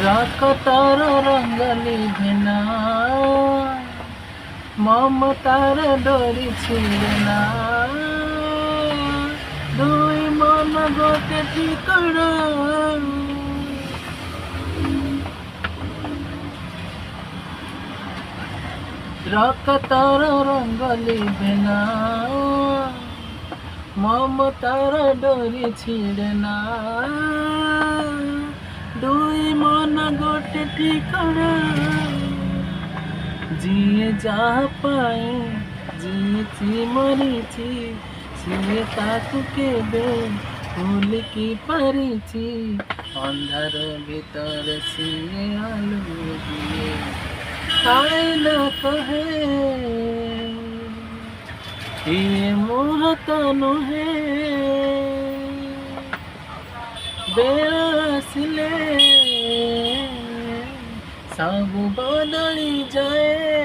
রক্তর রঙ লিভে না, মমতার ডরি ছিঁড়ে না, দুই মন গোটে ঠিকরা। রক্তর রঙ লিভে না, মমতার ডরি ছিঁড়ে না, দুই মন গোটে ঠিকরা। ଯିଏ ଯାହା ପାଇଁ ଯିଏଛି ମରିଛି, ସିଏ ତାକୁ କେବେ ଭୁଲିକି ପାରିଛି। ଅନ୍ଧାର ଭିତରେ ସିଏ ଆଲୁ ଦିଏ, ଥାଏ ନା କହେ ଇଏ ମୋହ ତ ନୁହେଁ। ବେଳ ଆସିଲେ ସବୁ ବଦଳି ଯାଏ।